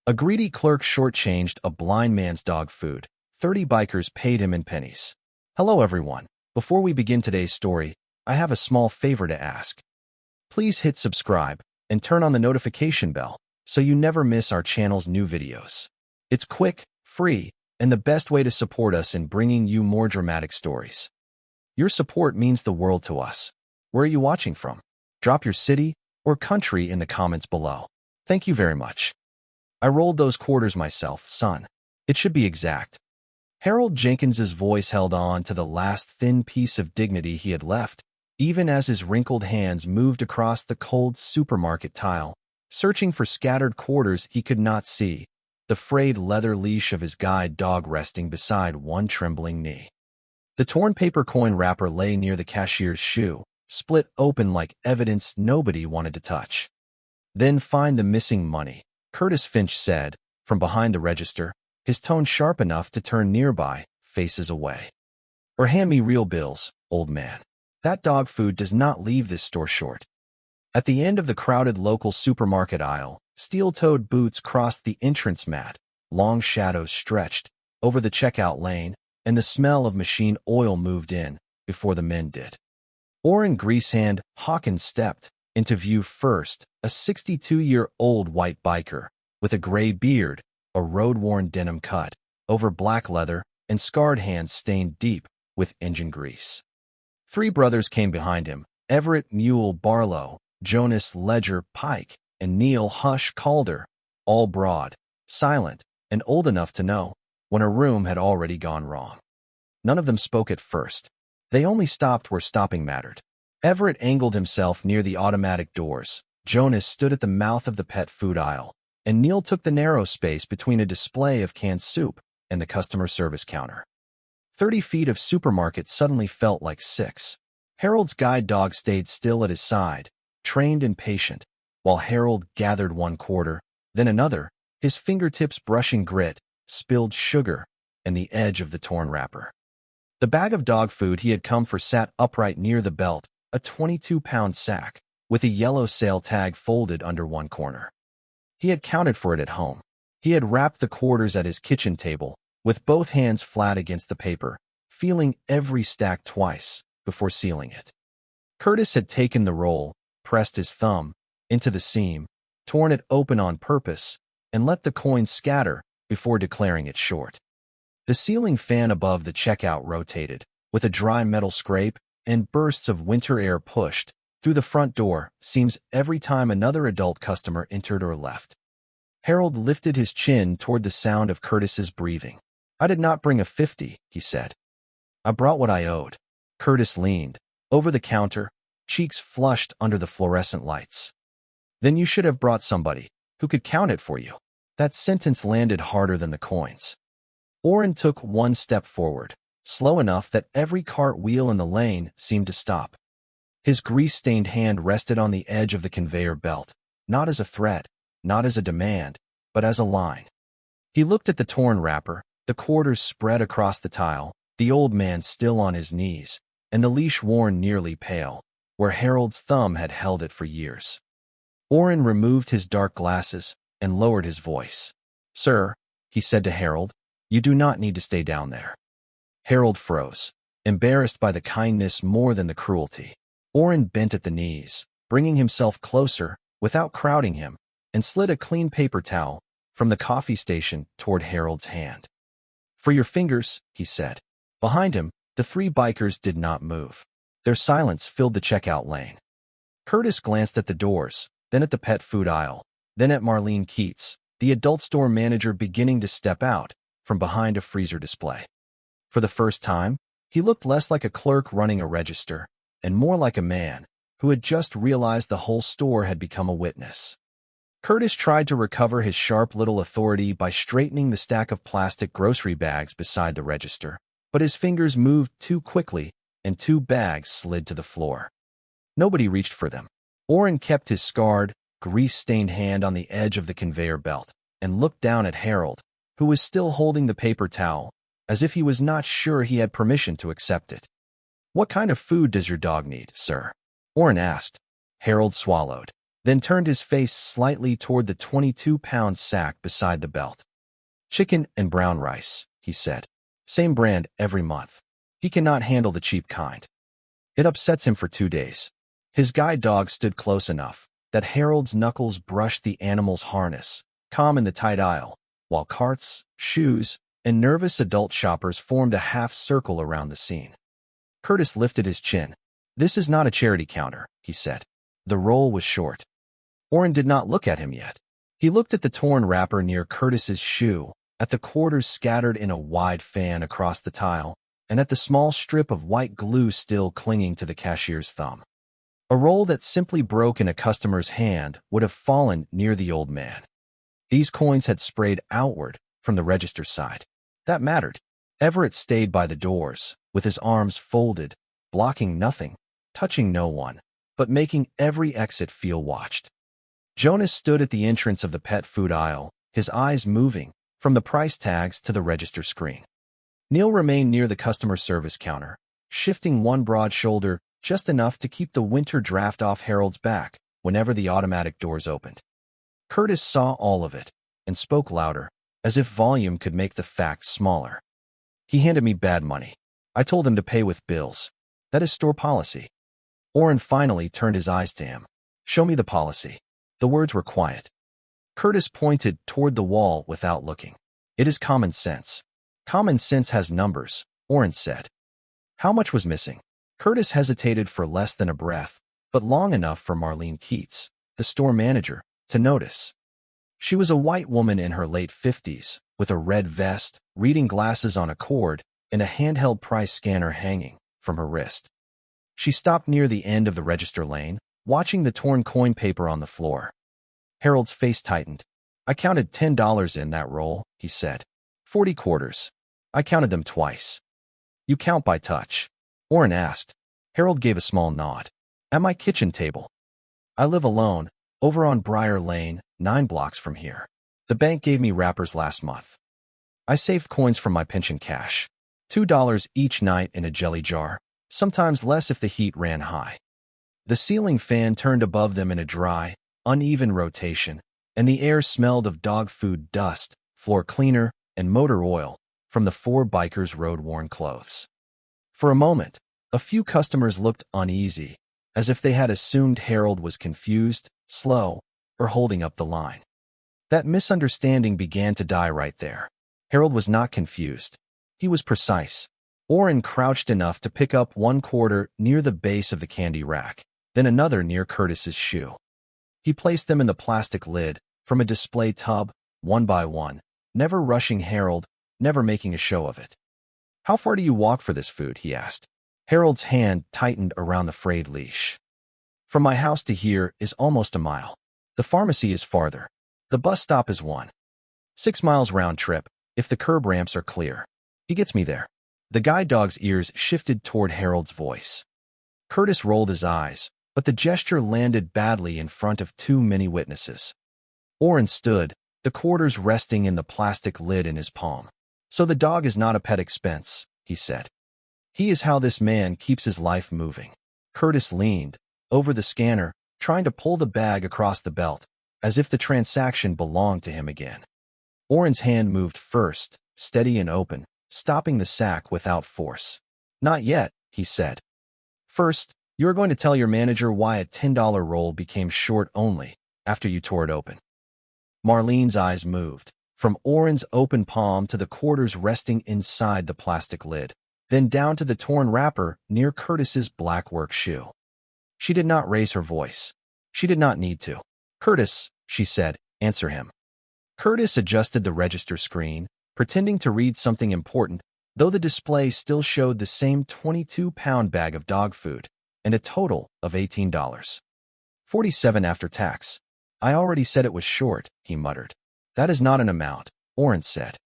A greedy clerk shortchanged a blind man's dog food. 30 bikers paid him in pennies. Hello everyone. Before we begin today's story, I have a small favor to ask. Please hit subscribe and turn on the notification bell so you never miss our channel's new videos. It's quick, free, and the best way to support us in bringing you more dramatic stories. Your support means the world to us. Where are you watching from? Drop your city or country in the comments below. Thank you very much. I rolled those quarters myself, son. It should be exact. Harold Jenkins's voice held on to the last thin piece of dignity he had left, even as his wrinkled hands moved across the cold supermarket tile, searching for scattered quarters he could not see, the frayed leather leash of his guide dog resting beside one trembling knee. The torn paper coin wrapper lay near the cashier's shoe, split open like evidence nobody wanted to touch. Then find the missing money, Curtis Finch said, from behind the register, his tone sharp enough to turn nearby faces away. Or hand me real bills, old man. That dog food does not leave this store short. At the end of the crowded local supermarket aisle, steel-toed boots crossed the entrance mat, long shadows stretched over the checkout lane, and the smell of machine oil moved in before the men did. Orrin Greasehand Hawkins stepped into view first, a 62-year-old white biker with a gray beard, a road-worn denim cut over black leather, and scarred hands stained deep with engine grease. 3 brothers came behind him: Everett Mule Barlow, Jonas Ledger Pike, and Neil Hush Calder, all broad, silent, and old enough to know when a room had already gone wrong. None of them spoke at first. They only stopped where stopping mattered. Everett angled himself near the automatic doors. Jonas stood at the mouth of the pet food aisle, and Neil took the narrow space between a display of canned soup and the customer service counter. 30 feet of supermarket suddenly felt like 6. Harold's guide dog stayed still at his side, trained and patient, while Harold gathered one quarter, then another, his fingertips brushing grit, spilled sugar, and the edge of the torn wrapper. The bag of dog food he had come for sat upright near the belt, a 22-pound sack, with a yellow sale tag folded under one corner. He had counted for it at home. He had wrapped the quarters at his kitchen table, with both hands flat against the paper, feeling every stack twice before sealing it. Curtis had taken the roll, pressed his thumb into the seam, torn it open on purpose, and let the coins scatter before declaring it short. The ceiling fan above the checkout rotated, with a dry metal scrape, and bursts of winter air pushed through the front door seams every time another adult customer entered or left. Harold lifted his chin toward the sound of Curtis's breathing. I did not bring a 50, he said. I brought what I owed. Curtis leaned over the counter, cheeks flushed under the fluorescent lights. Then you should have brought somebody who could count it for you. That sentence landed harder than the coins. Orrin took one step forward, slow enough that every cartwheel in the lane seemed to stop. His grease-stained hand rested on the edge of the conveyor belt, not as a threat, not as a demand, but as a line. He looked at the torn wrapper, the quarters spread across the tile, the old man still on his knees, and the leash worn nearly pale, where Harold's thumb had held it for years. Orrin removed his dark glasses and lowered his voice. Sir, he said to Harold, you do not need to stay down there. Harold froze, embarrassed by the kindness more than the cruelty. Orrin bent at the knees, bringing himself closer without crowding him, and slid a clean paper towel from the coffee station toward Harold's hand. For your fingers, he said. Behind him, the 3 bikers did not move. Their silence filled the checkout lane. Curtis glanced at the doors, then at the pet food aisle, then at Marlene Keats, the adult store manager beginning to step out from behind a freezer display. For the first time, he looked less like a clerk running a register, and more like a man who had just realized the whole store had become a witness. Curtis tried to recover his sharp little authority by straightening the stack of plastic grocery bags beside the register, but his fingers moved too quickly, and 2 bags slid to the floor. Nobody reached for them. Orrin kept his scarred, grease-stained hand on the edge of the conveyor belt and looked down at Harold, who was still holding the paper towel, as if he was not sure he had permission to accept it. What kind of food does your dog need, sir? Orrin asked. Harold swallowed. then turned his face slightly toward the 22-pound sack beside the belt. "Chicken and brown rice," he said. "Same brand every month. He cannot handle the cheap kind. It upsets him for 2 days." His guide dog stood close enough that Harold's knuckles brushed the animal's harness, calm in the tight aisle, while carts, shoes, and nervous adult shoppers formed a half-circle around the scene. Curtis lifted his chin. "This is not a charity counter," he said. The roll was short. Orrin did not look at him yet. He looked at the torn wrapper near Curtis's shoe, at the quarters scattered in a wide fan across the tile, and at the small strip of white glue still clinging to the cashier's thumb. A roll that simply broke in a customer's hand would have fallen near the old man. These coins had sprayed outward from the register side. That mattered. Everett stayed by the doors, with his arms folded, blocking nothing, touching no one, but making every exit feel watched. Jonas stood at the entrance of the pet food aisle, his eyes moving from the price tags to the register screen. Neil remained near the customer service counter, shifting one broad shoulder just enough to keep the winter draft off Harold's back whenever the automatic doors opened. Curtis saw all of it and spoke louder, as if volume could make the facts smaller. "He handed me bad money. I told him to pay with bills. That is store policy." Orrin finally turned his eyes to him. "Show me the policy." The words were quiet. Curtis pointed toward the wall without looking. "It is common sense." "Common sense has numbers," Orrin said. How much was missing? Curtis hesitated for less than a breath, but long enough for Marlene Keats, the store manager, to notice. She was a white woman in her late 50s, with a red vest, reading glasses on a cord, and a handheld price scanner hanging from her wrist. She stopped near the end of the register lane, watching the torn coin paper on the floor. Harold's face tightened. "I counted $10 in that roll," he said. 40 quarters. I counted them twice." "You count by touch?" Orrin asked. Harold gave a small nod. "At my kitchen table. I live alone, over on Briar Lane, 9 blocks from here. The bank gave me wrappers last month. I saved coins from my pension cash. $2 each night in a jelly jar, sometimes less if the heat ran high." The ceiling fan turned above them in a dry, uneven rotation, and the air smelled of dog food dust, floor cleaner, and motor oil from the 4 bikers' road-worn clothes. For a moment, a few customers looked uneasy, as if they had assumed Harold was confused, slow, or holding up the line. That misunderstanding began to die right there. Harold was not confused. He was precise. Orrin crouched enough to pick up 1 quarter near the base of the candy rack, then another near Curtis's shoe. He placed them in the plastic lid from a display tub, one by one, never rushing Harold, never making a show of it. "How far do you walk for this food?" he asked. Harold's hand tightened around the frayed leash. "From my house to here is almost a mile. The pharmacy is farther. The bus stop is 1.6 miles round trip, if the curb ramps are clear. He gets me there." The guide dog's ears shifted toward Harold's voice. Curtis rolled his eyes, but the gesture landed badly in front of too many witnesses. Orrin stood, the quarters resting in the plastic lid in his palm. "So the dog is not a pet expense," he said. "He is how this man keeps his life moving." Curtis leaned over the scanner, trying to pull the bag across the belt, as if the transaction belonged to him again. Orrin's hand moved first, steady and open, stopping the sack without force. "Not yet," he said. "First, you are going to tell your manager why a $10 roll became short only after you tore it open." Marlene's eyes moved, from Orrin's open palm to the quarters resting inside the plastic lid, then down to the torn wrapper near Curtis's black work shoe. She did not raise her voice. She did not need to. "Curtis," she said, "answer him." Curtis adjusted the register screen, pretending to read something important, though the display still showed the same 22-pound bag of dog food and a total of $18.47 after tax. "I already said it was short," he muttered. "That is not an amount," Orrin said.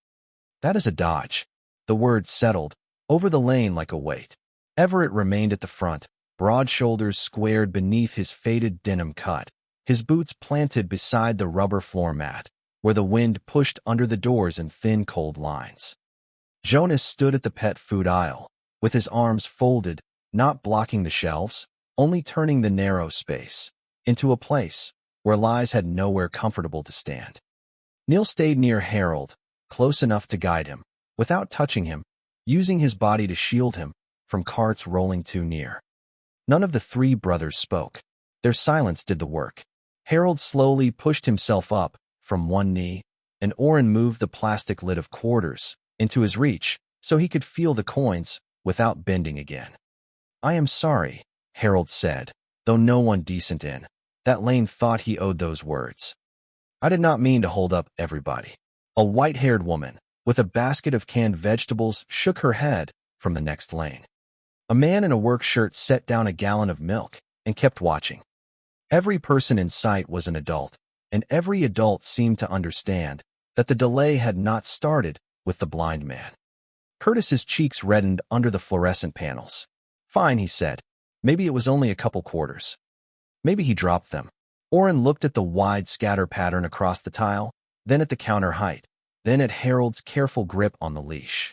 "That is a dodge." The words settled over the lane like a weight. Everett remained at the front, broad shoulders squared beneath his faded denim cut, his boots planted beside the rubber floor mat, where the wind pushed under the doors in thin, cold lines. Jonas stood at the pet food aisle, with his arms folded, not blocking the shelves, only turning the narrow space into a place where lies had nowhere comfortable to stand. Neil stayed near Harold, close enough to guide him, without touching him, using his body to shield him from carts rolling too near. None of the three brothers spoke. Their silence did the work. Harold slowly pushed himself up from one knee, and Orrin moved the plastic lid of quarters into his reach so he could feel the coins without bending again. "I am sorry," Harold said, though no one decent in that lane thought he owed those words. "I did not mean to hold up everybody." A white-haired woman with a basket of canned vegetables shook her head from the next lane. A man in a work shirt set down a gallon of milk and kept watching. Every person in sight was an adult, and every adult seemed to understand that the delay had not started with the blind man. Curtis's cheeks reddened under the fluorescent panels. "Fine," he said. "Maybe it was only a couple quarters. Maybe he dropped them." Orrin looked at the wide scatter pattern across the tile, then at the counter height, then at Harold's careful grip on the leash.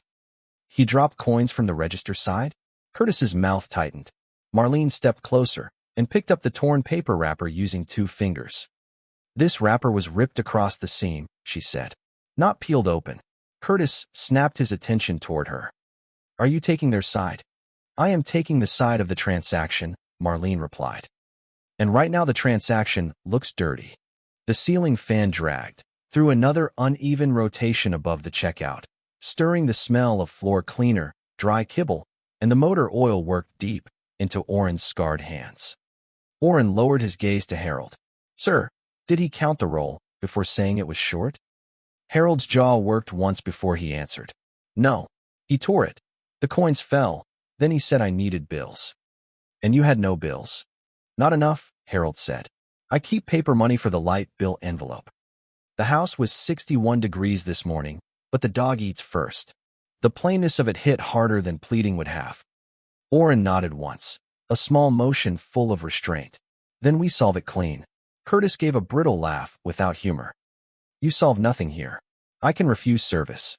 "He dropped coins from the register side?" Curtis's mouth tightened. Marlene stepped closer and picked up the torn paper wrapper using 2 fingers. "This wrapper was ripped across the seam," she said. "Not peeled open." Curtis snapped his attention toward her. "Are you taking their side?" "I am taking the side of the transaction," Marlene replied. "And right now the transaction looks dirty." The ceiling fan dragged through another uneven rotation above the checkout, stirring the smell of floor cleaner, dry kibble, and the motor oil worked deep into Orrin's scarred hands. Orrin lowered his gaze to Harold. "Sir, did he count the roll before saying it was short?" Harold's jaw worked once before he answered. "No. He tore it. The coins fell. Then he said I needed bills." "And you had no bills?" "Not enough," Harold said. "I keep paper money for the light bill envelope." The house was 61 degrees this morning, but the dog eats first. The plainness of it hit harder than pleading would have. Orrin nodded once, a small motion full of restraint. "Then we solve it clean." Curtis gave a brittle laugh without humor. "You solve nothing here. I can refuse service."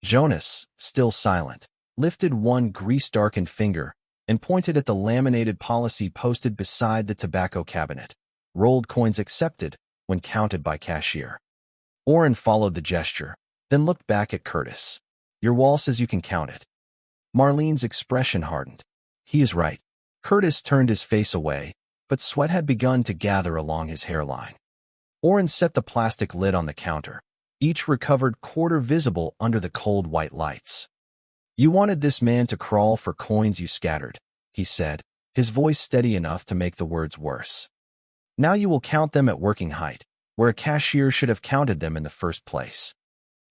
Jonas, still silent, lifted one grease-darkened finger and pointed at the laminated policy posted beside the tobacco cabinet. "Rolled coins accepted when counted by cashier." Orrin followed the gesture, then looked back at Curtis. "Your wall says you can count it." Marlene's expression hardened. "He is right." Curtis turned his face away, but sweat had begun to gather along his hairline. Orrin set the plastic lid on the counter, each recovered quarter visible under the cold white lights. "You wanted this man to crawl for coins you scattered," he said, his voice steady enough to make the words worse. "Now you will count them at working height, where a cashier should have counted them in the first place."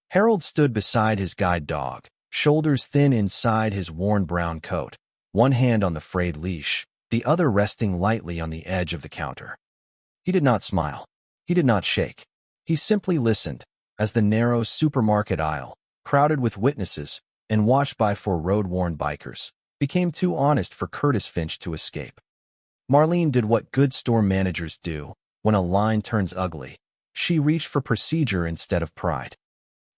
Harold stood beside his guide dog, shoulders thin inside his worn brown coat, one hand on the frayed leash, the other resting lightly on the edge of the counter. He did not smile. He did not shake. He simply listened as the narrow supermarket aisle, crowded with witnesses and watched by 4 road-worn bikers, became too honest for Curtis Finch to escape. Marlene did what good store managers do when a line turns ugly. She reached for procedure instead of pride.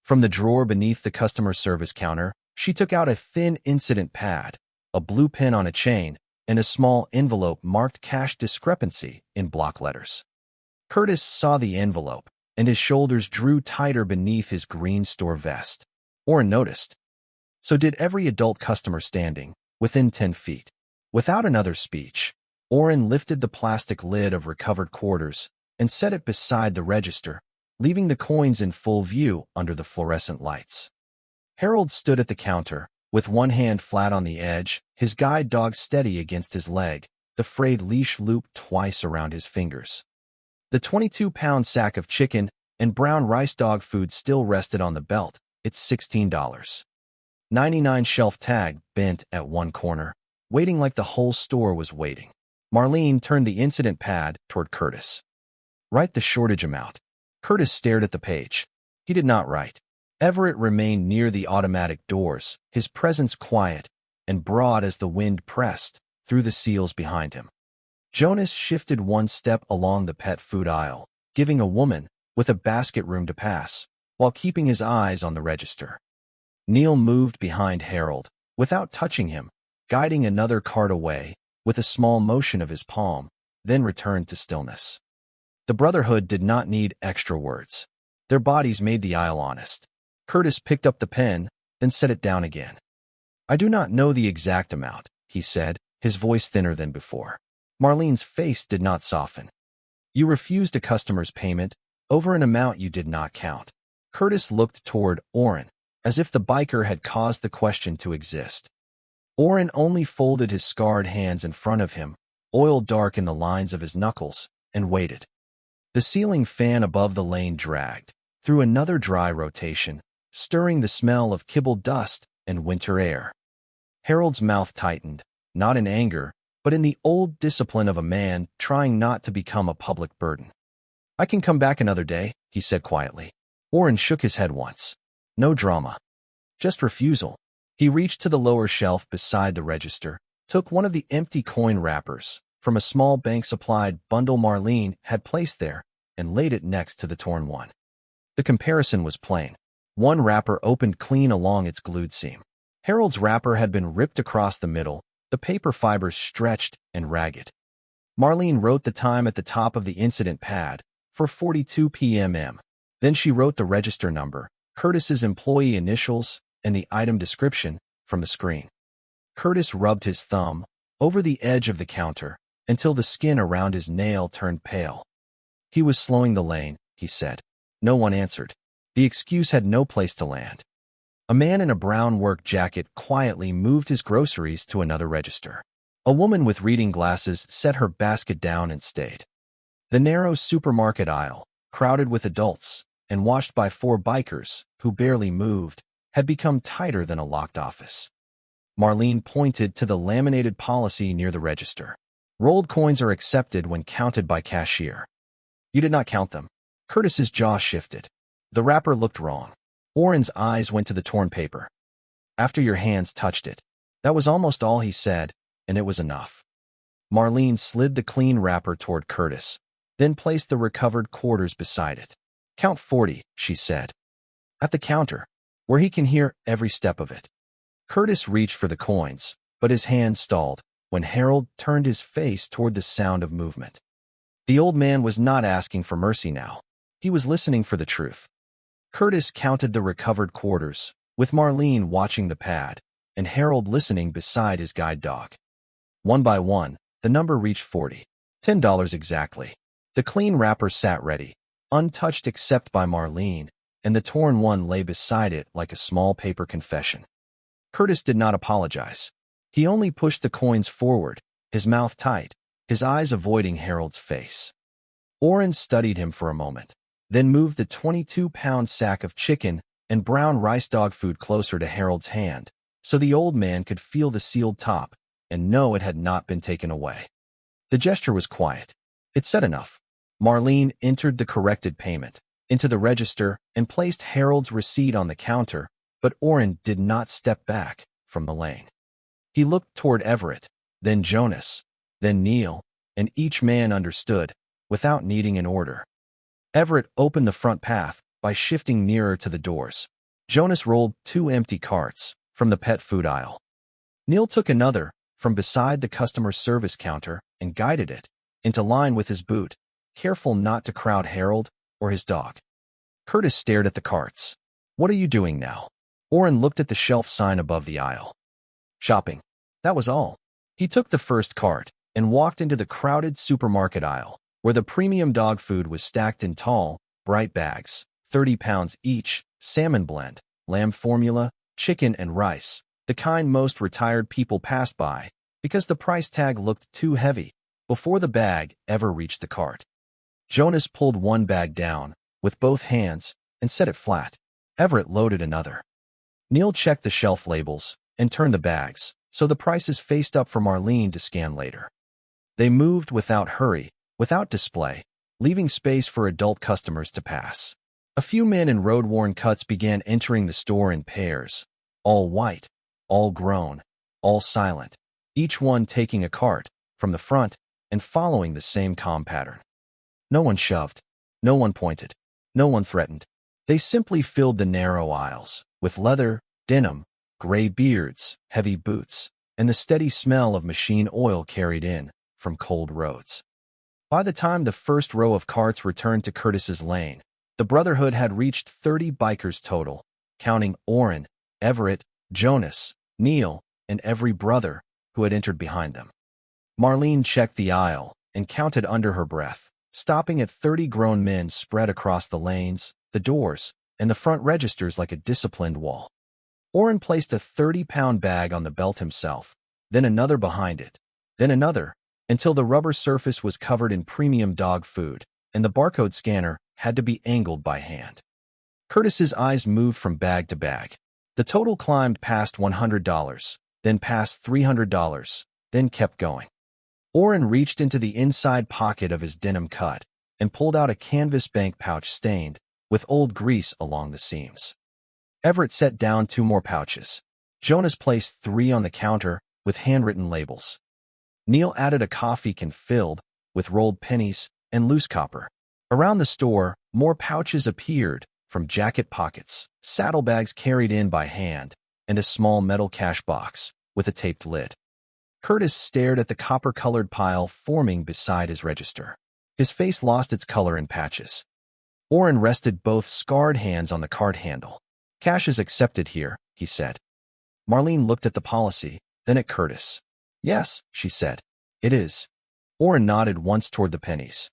From the drawer beneath the customer service counter, she took out a thin incident pad, a blue pen on a chain, and a small envelope marked cash discrepancy in block letters. Curtis saw the envelope, and his shoulders drew tighter beneath his green store vest. Orrin noticed. So did every adult customer standing within 10 feet. Without another speech, Orrin lifted the plastic lid of recovered quarters and set it beside the register, leaving the coins in full view under the fluorescent lights. Harold stood at the counter, with one hand flat on the edge, his guide dog steady against his leg, the frayed leash looped twice around his fingers. The 22-pound sack of chicken and brown rice dog food still rested on the belt. It's $16.99 shelf tag bent at one corner, waiting like the whole store was waiting. Marlene turned the incident pad toward Curtis. "Write the shortage amount." Curtis stared at the page. He did not write. Everett remained near the automatic doors, his presence quiet and broad as the wind pressed through the seals behind him. Jonas shifted one step along the pet food aisle, giving a woman with a basket room to pass, while keeping his eyes on the register. Neil moved behind Harold, without touching him, guiding another cart away with a small motion of his palm, then returned to stillness. The brotherhood did not need extra words. Their bodies made the aisle honest. Curtis picked up the pen, then set it down again. I do not know the exact amount, he said, his voice thinner than before. Marlene's face did not soften. You refused a customer's payment over an amount you did not count. Curtis looked toward Orrin, as if the biker had caused the question to exist. Orrin only folded his scarred hands in front of him, oil dark in the lines of his knuckles, and waited. The ceiling fan above the lane dragged through another dry rotation, stirring the smell of kibble dust and winter air. Harold's mouth tightened, not in anger, but in the old discipline of a man trying not to become a public burden. I can come back another day, he said quietly. Orrin shook his head once. No drama. Just refusal. He reached to the lower shelf beside the register, took one of the empty coin wrappers from a small bank-supplied bundle Marlene had placed there, and laid it next to the torn one. The comparison was plain. One wrapper opened clean along its glued seam. Harold's wrapper had been ripped across the middle, the paper fibers stretched and ragged. Marlene wrote the time at the top of the incident pad for 42 p.m. Then she wrote the register number, Curtis's employee initials, and the item description from the screen. Curtis rubbed his thumb over the edge of the counter until the skin around his nail turned pale. He was slowing the lane, he said. No one answered. The excuse had no place to land. A man in a brown work jacket quietly moved his groceries to another register. A woman with reading glasses set her basket down and stayed. The narrow supermarket aisle, crowded with adults and watched by 4 bikers who barely moved, had become tighter than a locked office. Marlene pointed to the laminated policy near the register. Rolled coins are accepted when counted by cashier. You did not count them. Curtis's jaw shifted. The wrapper looked wrong. Orrin's eyes went to the torn paper. After your hands touched it. That was almost all he said, and it was enough. Marlene slid the clean wrapper toward Curtis, then placed the recovered quarters beside it. Count 40, she said. At the counter, where he can hear every step of it. Curtis reached for the coins, but his hand stalled when Harold turned his face toward the sound of movement. The old man was not asking for mercy now. He was listening for the truth. Curtis counted the recovered quarters, with Marlene watching the pad, and Harold listening beside his guide dog. One by one, the number reached 40. $10 exactly. The clean wrapper sat ready, untouched except by Marlene, and the torn one lay beside it like a small paper confession. Curtis did not apologize. He only pushed the coins forward, his mouth tight, his eyes avoiding Harold's face. Orrin studied him for a moment, then moved the 22-pound sack of chicken and brown rice dog food closer to Harold's hand, so the old man could feel the sealed top and know it had not been taken away. The gesture was quiet. It said enough. Marlene entered the corrected payment into the register and placed Harold's receipt on the counter, but Orrin did not step back from the lane. He looked toward Everett, then Jonas, then Neil, and each man understood, without needing an order. Everett opened the front path by shifting nearer to the doors. Jonas rolled 2 empty carts from the pet food aisle. Neil took another from beside the customer service counter and guided it into line with his boot, careful not to crowd Harold or his dog. Curtis stared at the carts. What are you doing now? Orrin looked at the shelf sign above the aisle. Shopping. That was all. He took the first cart and walked into the crowded supermarket aisle, where the premium dog food was stacked in tall, bright bags, 30 pounds each, salmon blend, lamb formula, chicken and rice, the kind most retired people passed by, because the price tag looked too heavy before the bag ever reached the cart. Jonas pulled one bag down with both hands and set it flat. Everett loaded another. Neil checked the shelf labels and turned the bags so the prices faced up for Marlene to scan later. They moved without hurry, without display, leaving space for adult customers to pass. A few men in road-worn cuts began entering the store in pairs, all white, all grown, all silent, each one taking a cart from the front and following the same calm pattern. No one shoved, no one pointed, no one threatened. They simply filled the narrow aisles with leather, denim, gray beards, heavy boots, and the steady smell of machine oil carried in from cold roads. By the time the first row of carts returned to Curtis's lane, the Brotherhood had reached 30 bikers total, counting Orrin, Everett, Jonas, Neil, and every brother who had entered behind them. Marlene checked the aisle and counted under her breath, stopping at 30 grown men spread across the lanes, the doors, and the front registers like a disciplined wall. Orrin placed a 30-pound bag on the belt himself, then another behind it, then another, until the rubber surface was covered in premium dog food, and the barcode scanner had to be angled by hand. Curtis's eyes moved from bag to bag. The total climbed past $100, then past $300, then kept going. Orrin reached into the inside pocket of his denim cut and pulled out a canvas bank pouch stained with old grease along the seams. Everett set down 2 more pouches. Jonas placed 3 on the counter with handwritten labels. Neil added a coffee can filled with rolled pennies and loose copper. Around the store, more pouches appeared from jacket pockets, saddlebags carried in by hand, and a small metal cash box with a taped lid. Curtis stared at the copper-colored pile forming beside his register. His face lost its color in patches. Orrin rested both scarred hands on the cart handle. "Cash is accepted here," he said. Marlene looked at the policy, then at Curtis. "Yes," she said. "It is." Orrin nodded once toward the pennies.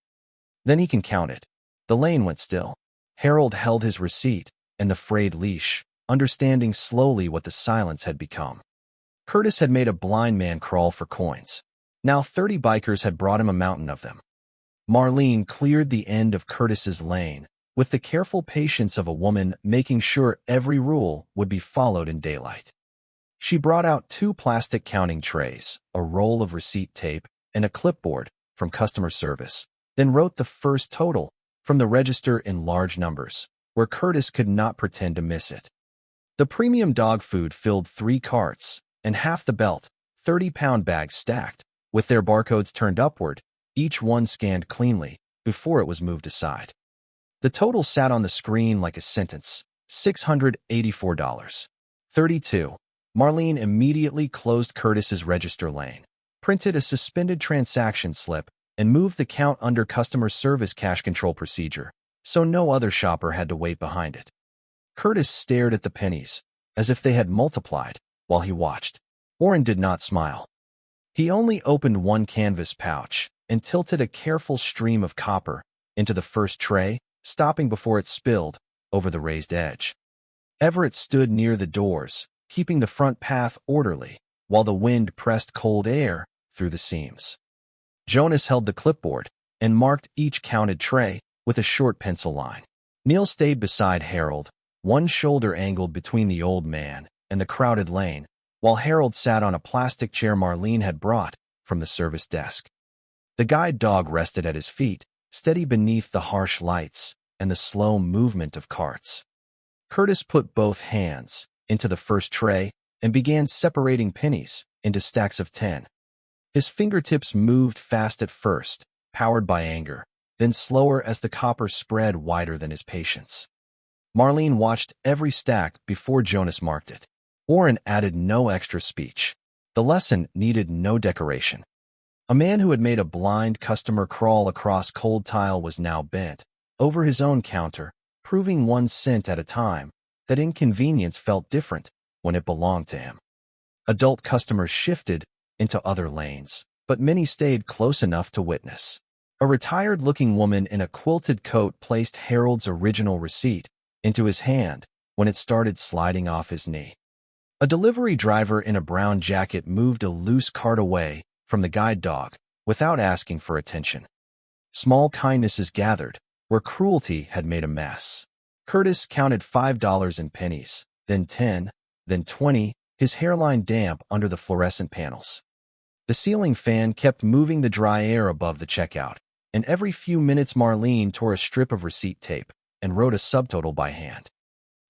"Then he can count it." The lane went still. Harold held his receipt and the frayed leash, understanding slowly what the silence had become. Curtis had made a blind man crawl for coins. Now 30 bikers had brought him a mountain of them. Marlene cleared the end of Curtis's lane, with the careful patience of a woman making sure every rule would be followed in daylight. She brought out 2 plastic counting trays, a roll of receipt tape, and a clipboard from customer service, then wrote the first total from the register in large numbers, where Curtis could not pretend to miss it. The premium dog food filled 3 carts, and half the belt, 30-pound bags stacked, with their barcodes turned upward, each one scanned cleanly before it was moved aside. The total sat on the screen like a sentence, $684. 32. Marlene immediately closed Curtis's register lane, printed a suspended transaction slip, and moved the count under customer service cash control procedure, so no other shopper had to wait behind it. Curtis stared at the pennies, as if they had multiplied, while he watched. Orrin did not smile. He only opened one canvas pouch and tilted a careful stream of copper into the first tray, stopping before it spilled over the raised edge. Everett stood near the doors, keeping the front path orderly, while the wind pressed cold air through the seams. Jonas held the clipboard and marked each counted tray with a short pencil line. Neil stayed beside Harold, one shoulder angled between the old man and the crowded lane, while Harold sat on a plastic chair Marlene had brought from the service desk. The guide dog rested at his feet, steady beneath the harsh lights and the slow movement of carts. Curtis put both hands into the first tray and began separating pennies into stacks of 10. His fingertips moved fast at first, powered by anger, then slower as the copper spread wider than his patience. Marlene watched every stack before Jonas marked it. Orrin added no extra speech. The lesson needed no decoration. A man who had made a blind customer crawl across cold tile was now bent over his own counter, proving 1 cent at a time that inconvenience felt different when it belonged to him. Adult customers shifted into other lanes, but many stayed close enough to witness. A retired-looking woman in a quilted coat placed Harold's original receipt into his hand when it started sliding off his knee. A delivery driver in a brown jacket moved a loose cart away from the guide dog without asking for attention. Small kindnesses gathered where cruelty had made a mess. Curtis counted $5 in pennies, then 10, then 20, his hairline damp under the fluorescent panels. The ceiling fan kept moving the dry air above the checkout, and every few minutes Marlene tore a strip of receipt tape and wrote a subtotal by hand.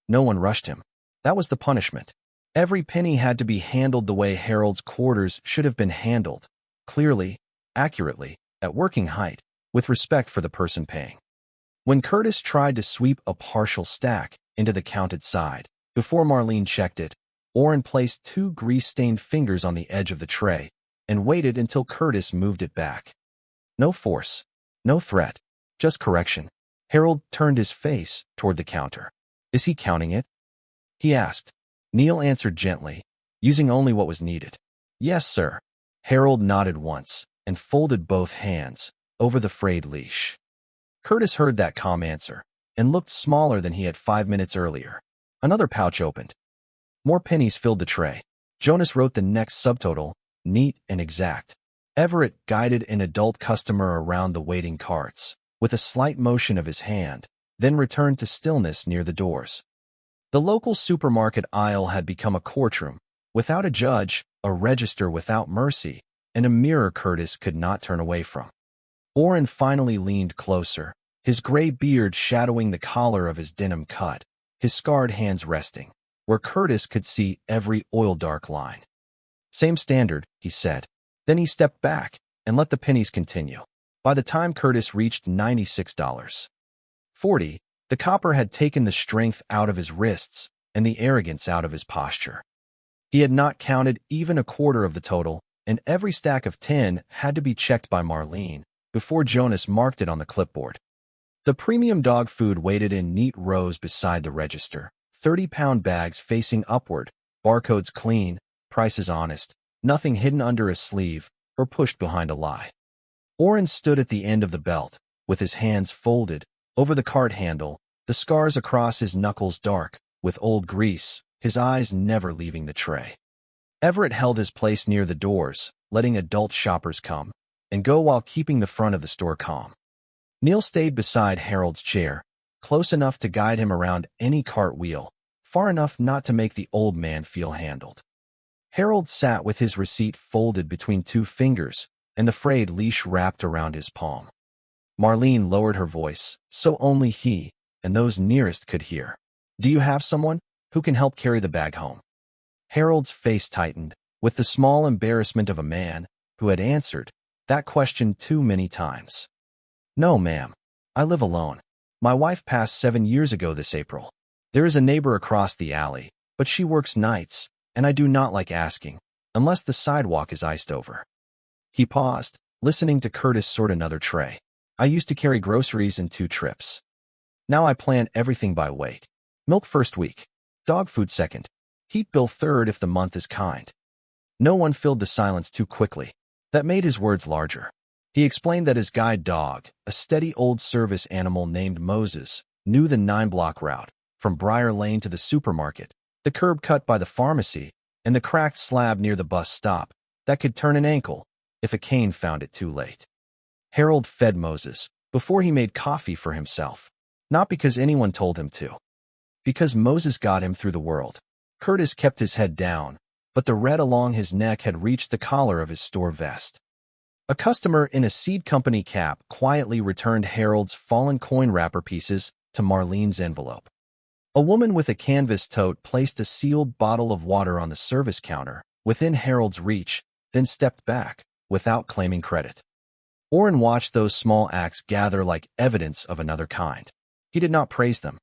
No one rushed him. That was the punishment. Every penny had to be handled the way Harold's quarters should have been handled, clearly, accurately, at working height, with respect for the person paying. When Curtis tried to sweep a partial stack into the counted side, before Marlene checked it, Orrin placed 2 grease-stained fingers on the edge of the tray and waited until Curtis moved it back. No force, No threat, just correction. Harold turned his face toward the counter. Is he counting it? He asked. Neil answered gently, using only what was needed. Yes, sir. Harold nodded once and folded both hands over the frayed leash. Curtis heard that calm answer and looked smaller than he had 5 minutes earlier. Another pouch opened. More pennies filled the tray. Jonas wrote the next subtotal, neat and exact. Everett guided an adult customer around the waiting carts with a slight motion of his hand, then returned to stillness near the doors. The local supermarket aisle had become a courtroom, without a judge, a register without mercy, and a mirror Curtis could not turn away from. Orrin finally leaned closer, his gray beard shadowing the collar of his denim cut, his scarred hands resting, where Curtis could see every oil-dark line. Same standard, he said. Then he stepped back and let the pennies continue. By the time Curtis reached $96.40, the copper had taken the strength out of his wrists and the arrogance out of his posture. He had not counted even a quarter of the total, and every stack of 10 had to be checked by Marlene before Jonas marked it on the clipboard. The premium dog food waited in neat rows beside the register, 30-pound bags facing upward, barcodes clean, prices honest, nothing hidden under a sleeve or pushed behind a lie. Orrin stood at the end of the belt, with his hands folded over the cart handle, the scars across his knuckles dark with old grease, his eyes never leaving the tray. Everett held his place near the doors, letting adult shoppers come and go while keeping the front of the store calm. Neil stayed beside Harold's chair, close enough to guide him around any cartwheel, far enough not to make the old man feel handled. Harold sat with his receipt folded between 2 fingers and the frayed leash wrapped around his palm. Marlene lowered her voice, so only he and those nearest could hear. Do you have someone who can help carry the bag home? Harold's face tightened, with the small embarrassment of a man who had answered that question too many times. No, ma'am. I live alone. My wife passed 7 years ago this April. There is a neighbor across the alley, but she works nights, and I do not like asking, unless the sidewalk is iced over. He paused, listening to Curtis sort another tray. I used to carry groceries in 2 trips. Now I plan everything by weight. Milk first week, dog food second, heat bill third if the month is kind. No one filled the silence too quickly. That made his words larger. He explained that his guide dog, a steady old service animal named Moses, knew the 9-block route, from Briar Lane to the supermarket, the curb cut by the pharmacy, and the cracked slab near the bus stop that could turn an ankle if a cane found it too late. Harold fed Moses before he made coffee for himself, not because anyone told him to. Because Moses got him through the world. Curtis kept his head down, but the red along his neck had reached the collar of his store vest. A customer in a seed company cap quietly returned Harold's fallen coin wrapper pieces to Marlene's envelope. A woman with a canvas tote placed a sealed bottle of water on the service counter within Harold's reach, then stepped back without claiming credit. Orrin watched those small acts gather like evidence of another kind. He did not praise them.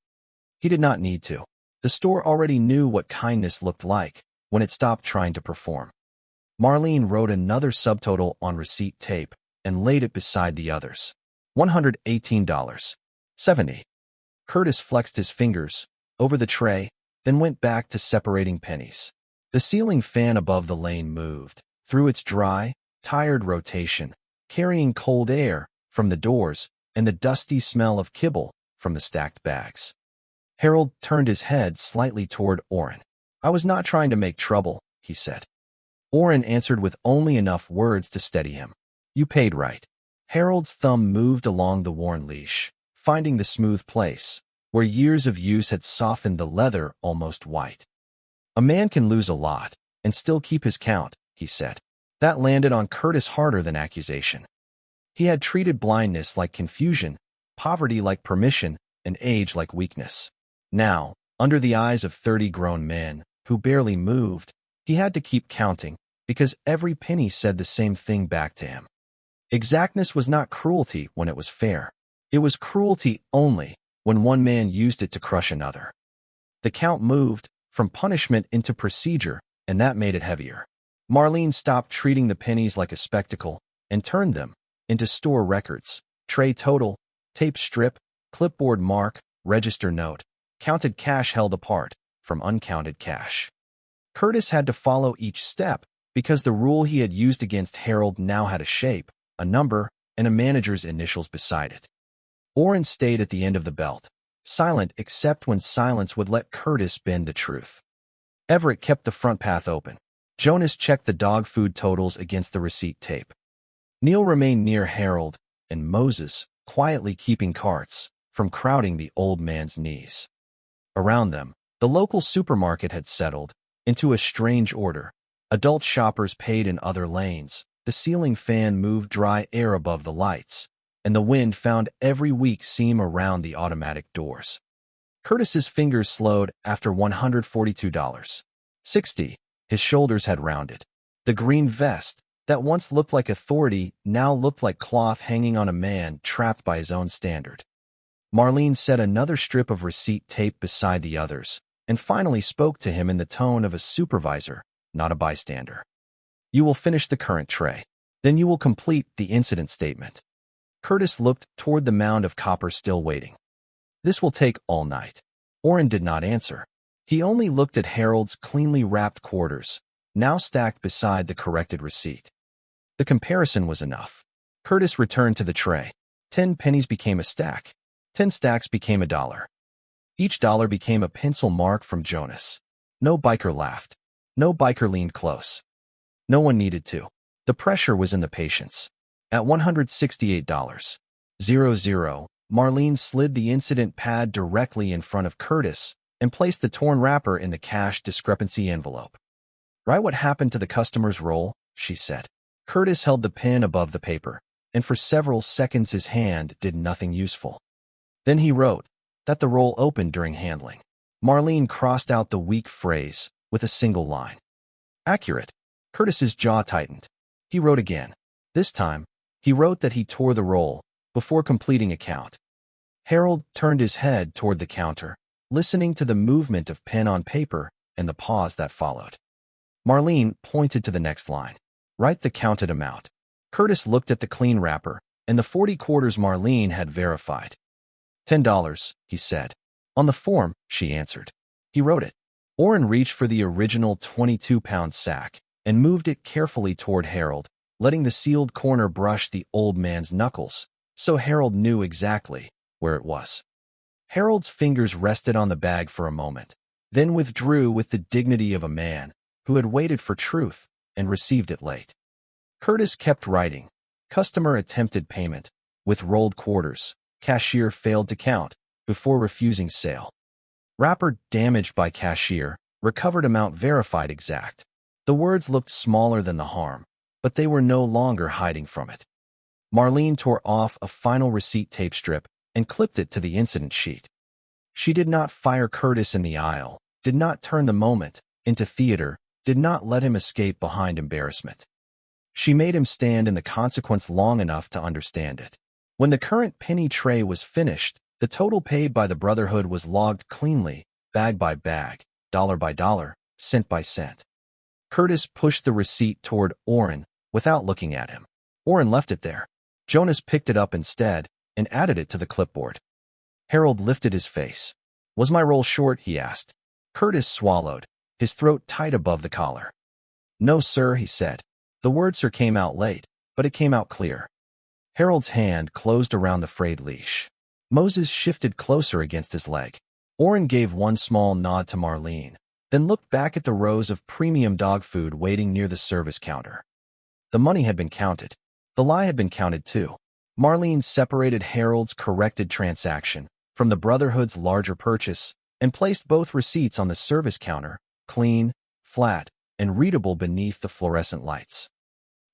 He did not need to. The store already knew what kindness looked like when it stopped trying to perform. Marlene wrote another subtotal on receipt tape and laid it beside the others. $118.70. Curtis flexed his fingers over the tray, then went back to separating pennies. The ceiling fan above the lane moved through its dry, tired rotation, carrying cold air from the doors and the dusty smell of kibble from the stacked bags. Harold turned his head slightly toward Orrin. I was not trying to make trouble, he said. Orrin answered with only enough words to steady him. You paid right. Harold's thumb moved along the worn leash, finding the smooth place, where years of use had softened the leather almost white. A man can lose a lot and still keep his count, he said. That landed on Curtis harder than accusation. He had treated blindness like confusion, poverty like permission, and age like weakness. Now, under the eyes of 30 grown men who barely moved, he had to keep counting because every penny said the same thing back to him. Exactness was not cruelty when it was fair. It was cruelty only when one man used it to crush another. The count moved from punishment into procedure, and that made it heavier. Marlene stopped treating the pennies like a spectacle and turned them into store records, Tray total, tape strip, clipboard mark, register note, counted cash held apart from uncounted cash. Curtis had to follow each step because the rule he had used against Harold now had a shape, a number, and a manager's initials beside it. Orrin stayed at the end of the belt, silent except when silence would let Curtis bend the truth. Everett kept the front path open. Jonas checked the dog food totals against the receipt tape. Neil remained near Harold, and Moses, quietly keeping carts from crowding the old man's knees. Around them, the local supermarket had settled into a strange order. Adult shoppers paid in other lanes, the ceiling fan moved dry air above the lights, and the wind found every weak seam around the automatic doors. Curtis's fingers slowed after $142.60. His shoulders had rounded. The green vest, that once looked like authority, now looked like cloth hanging on a man trapped by his own standard. Marlene set another strip of receipt tape beside the others, and finally spoke to him in the tone of a supervisor, not a bystander. You will finish the current tray. Then you will complete the incident statement. Curtis looked toward the mound of copper still waiting. This will take all night. Orrin did not answer. He only looked at Harold's cleanly wrapped quarters, now stacked beside the corrected receipt. The comparison was enough. Curtis returned to the tray. 10 pennies became a stack. 10 stacks became $1. Each dollar became a pencil mark from Jonas. No biker laughed. No biker leaned close. No one needed to. The pressure was in the patience. At $168.00, Marlene slid the incident pad directly in front of Curtis and placed the torn wrapper in the cash discrepancy envelope. Write what happened to the customer's roll, she said. Curtis held the pen above the paper, and for several seconds his hand did nothing useful. Then he wrote that the roll opened during handling. Marlene crossed out the weak phrase with a single line. Accurate. Curtis's jaw tightened. He wrote again. This time, he wrote that he tore the roll before completing a count. Harold turned his head toward the counter, listening to the movement of pen on paper and the pause that followed. Marlene pointed to the next line. Write the counted amount. Curtis looked at the clean wrapper and the 40 quarters Marlene had verified. $10, he said. On the form, she answered. He wrote it. Orrin reached for the original 22-pound sack and moved it carefully toward Harold, letting the sealed corner brush the old man's knuckles, so Harold knew exactly where it was. Harold's fingers rested on the bag for a moment, then withdrew with the dignity of a man who had waited for truth and received it late. Curtis kept writing. Customer attempted payment with rolled quarters. Cashier failed to count before refusing sale. Wrapper damaged by cashier. Recovered amount verified exact. The words looked smaller than the harm, but they were no longer hiding from it. Marlene tore off a final receipt tape strip and clipped it to the incident sheet. She did not fire Curtis in the aisle, did not turn the moment into theater, did not let him escape behind embarrassment. She made him stand in the consequence long enough to understand it. When the current penny tray was finished, the total paid by the Brotherhood was logged cleanly, bag by bag, dollar by dollar, cent by cent. Curtis pushed the receipt toward Orrin without looking at him. Orrin left it there. Jonas picked it up instead and added it to the clipboard. Harold lifted his face. Was my roll short? He asked. Curtis swallowed, his throat tight above the collar. No, sir, he said. The word sir came out late, but it came out clear. Harold's hand closed around the frayed leash. Moses shifted closer against his leg. Orrin gave one small nod to Marlene, then looked back at the rows of premium dog food waiting near the service counter. The money had been counted. The lie had been counted too. Marlene separated Harold's corrected transaction from the Brotherhood's larger purchase and placed both receipts on the service counter, clean, flat, and readable beneath the fluorescent lights.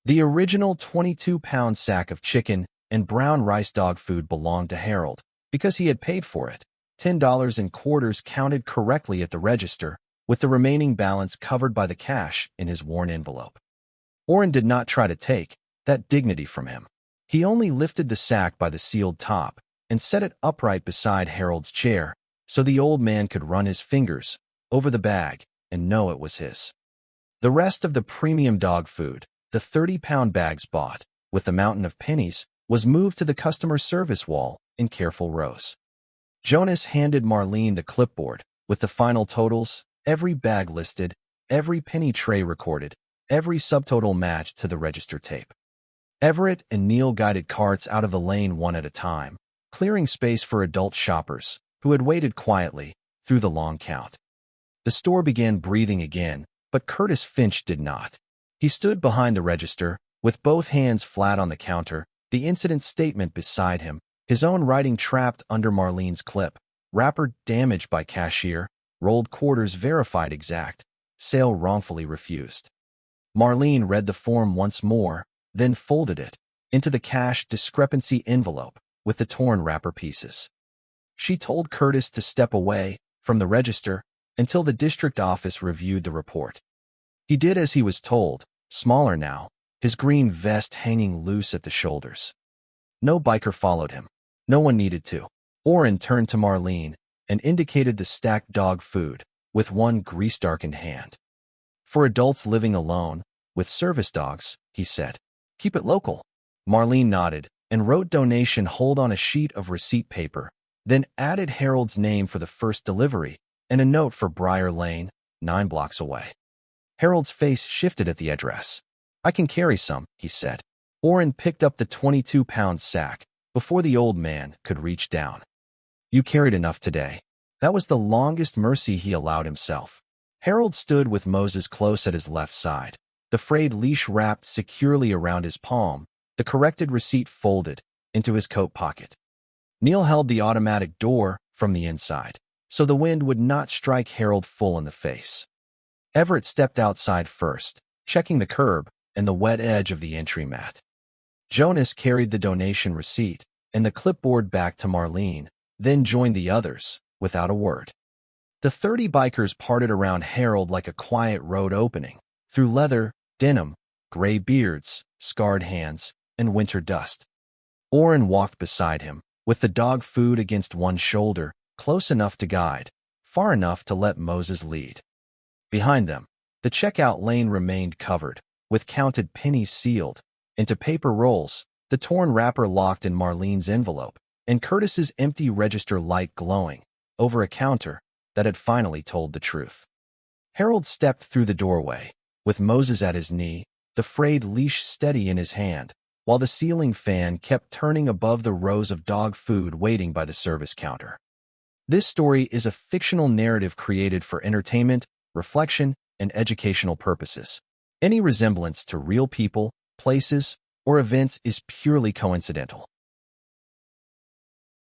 The original 22-pound sack of chicken and brown rice dog food belonged to Harold because he had paid for it. $10 in quarters counted correctly at the register, with the remaining balance covered by the cash in his worn envelope. Orrin did not try to take that dignity from him. He only lifted the sack by the sealed top and set it upright beside Harold's chair so the old man could run his fingers over the bag and know it was his. The rest of the premium dog food, the 30-pound bags bought with the mountain of pennies, was moved to the customer service wall in careful rows. Jonas handed Marlene the clipboard with the final totals, every bag listed, every penny tray recorded, every subtotal matched to the register tape. Everett and Neil guided carts out of the lane one at a time, clearing space for adult shoppers who had waited quietly through the long count. The store began breathing again, but Curtis Finch did not. He stood behind the register, with both hands flat on the counter, the incident statement beside him, his own writing trapped under Marlene's clip, wrapper damaged by cashier, rolled quarters verified exact, sale wrongfully refused. Marlene read the form once more, then folded it into the cash discrepancy envelope with the torn wrapper pieces. She told Curtis to step away from the register until the district office reviewed the report. He did as he was told, smaller now, his green vest hanging loose at the shoulders. No biker followed him. No one needed to. Orrin turned to Marlene and indicated the stacked dog food with one grease-darkened hand. For adults living alone, with service dogs, he said. Keep it local. Marlene nodded and wrote donation hold on a sheet of receipt paper, then added Harold's name for the first delivery and a note for Briar Lane, 9 blocks away. Harold's face shifted at the address. I can carry some, he said. Orrin picked up the 22-pound sack before the old man could reach down. You carried enough today. That was the longest mercy he allowed himself. Harold stood with Moses close at his left side, the frayed leash wrapped securely around his palm, the corrected receipt folded into his coat pocket. Neil held the automatic door from the inside, so the wind would not strike Harold full in the face. Everett stepped outside first, checking the curb and the wet edge of the entry mat. Jonas carried the donation receipt and the clipboard back to Marlene, then joined the others, without a word. The 30 bikers parted around Harold like a quiet road opening, through leather, denim, gray beards, scarred hands, and winter dust. Orrin walked beside him, with the dog food against one shoulder, close enough to guide, far enough to let Moses lead. Behind them, the checkout lane remained covered, with counted pennies sealed into paper rolls, the torn wrapper locked in Marlene's envelope, and Curtis's empty register light glowing over a counter that had finally told the truth. Harold stepped through the doorway, with Moses at his knee, the frayed leash steady in his hand, while the ceiling fan kept turning above the rows of dog food waiting by the service counter. This story is a fictional narrative created for entertainment, reflection, and educational purposes. Any resemblance to real people, places, or events is purely coincidental.